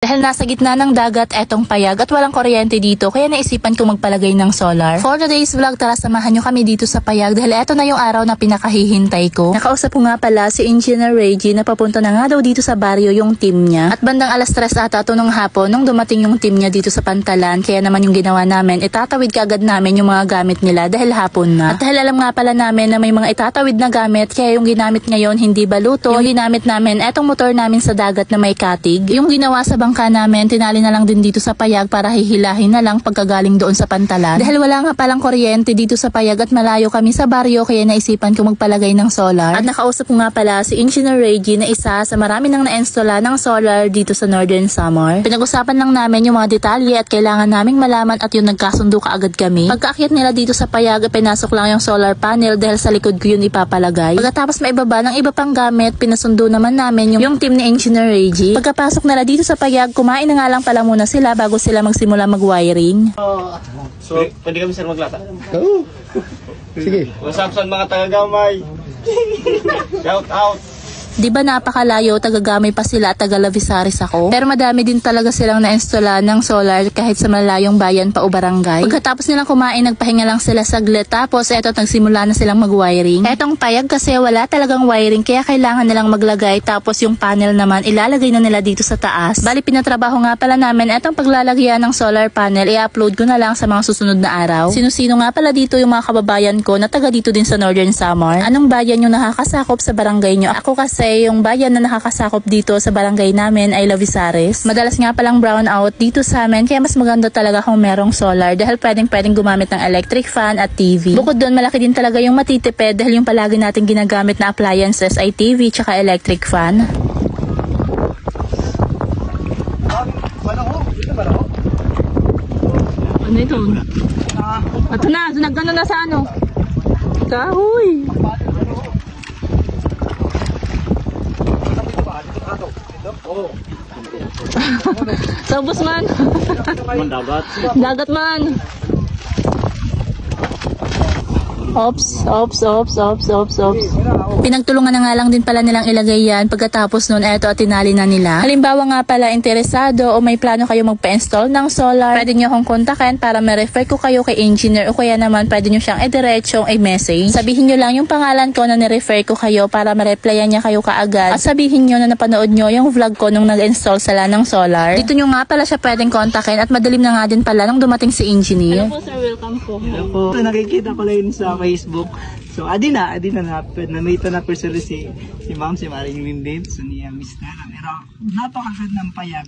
Dahil nasa gitna ng dagat etong payag at walang kuryente dito, kaya naisipan kong magpalagay ng solar. For today's vlog, tara samahan nyo kami dito sa payag dahil eto na yung araw na pinakahihintay ko. Nakausap ko nga pala si Engineer Reggie na papunta na nga daw dito sa baryo yung team niya. At bandang alas 3 ata ito nung hapon nung dumating yung team niya dito sa Pantalan, kaya naman yung ginawa namin, itatawid kaagad namin yung mga gamit nila dahil hapon na. At dahil alam nga pala namin na may mga itatawid na gamit, kaya yung ginamit ngayon hindi baluto. Yung ginamit namin etong motor namin sa dagat na may katig. Yung ginawa sa bangka namin, tinali na lang din dito sa payag para hihilahin na lang pagkagaling doon sa Pantalan. Dahil wala nga palang kuryente dito sa payag at malayo kami sa baryo, kaya naisipan ko magpalagay ng solar. At nakausap ko nga pala si Engineer Reggie na isa sa marami nang na-installa ng solar dito sa Northern Samar. Pinag-usapan lang namin yung mga detalye at kailangan naming malaman at yun nagkasundo kaagad kami. Pagkaakyat nila dito sa payag, pinasok lang yung solar panel dahil sa likod ko yun ipapalagay. Pagkatapos maibaba ng iba pang gamit, pinasundo naman namin yung team ni Engineer Reggie. Pagkapasok nila dito sa payag, kumain na nga lang pala muna sila bago sila magsimula mag-wiring. So, pwede kami sir maglata? Oo. Sige. What's up sa mga taga-Gamay? Shout out! Di ba napakalayo, taga-Gamay pa sila at taga-Lavisaris ako. Pero madami din talaga silang na-installa ng solar kahit sa malayong bayan pa o barangay. Pagkatapos nilang kumain, nagpahinga lang sila saglit. Tapos eto, nagsimula na silang mag-wiring. Etong payag kasi wala talagang wiring kaya kailangan nilang maglagay. Tapos yung panel naman ilalagay na nila dito sa taas. Bali pinatrabaho nga pala namin etong paglalagyan ng solar panel. I-upload ko na lang sa mga susunod na araw. Sino-sino nga pala dito yung mga kababayan ko na taga dito din sa Northern Samar. Anong bayan yung nakakasakop sa barangay nyo? Ako kasi yung bayan na nakakasakop dito sa barangay namin ay Lavisaris. Madalas nga palang brown out dito sa amin kaya mas maganda talaga kung merong solar dahil pwedeng gumamit ng electric fan at TV. Bukod doon, malaki din talaga yung matitipid dahil yung palagi natin ginagamit na appliances ay TV tsaka electric fan. Ano ito? Ito na, nagano na sa ano? Kahoy! Sabos man. Dagat. Dagat man. Ops. Pinagtulungan na nga lang din pala nilang ilagay yan. Pagkatapos nun, eto at tinali na nila. Halimbawa nga pala interesado o may plano kayo magpa-install ng solar, pwede nyo akong kontakin para ma-refer ko kayo kay engineer o kaya naman pwede nyo siyang i-diretsong i-message. Sabihin nyo lang yung pangalan ko na ni-refer ko kayo para ma-replyan niya kayo kaagad. At sabihin nyo na napanood nyo yung vlog ko nung nag-install sila ng solar. Dito nyo nga pala siya pwedeng kontakin at madilim na nga din pala nung dumating si engineer. Hello po sir, welcome po. Hello po. Nakikita ko lang sa Facebook. So, adi na ito na personally si ma'am, si Maring Lindin. So, niya miss na. Pero napakagod ng payag.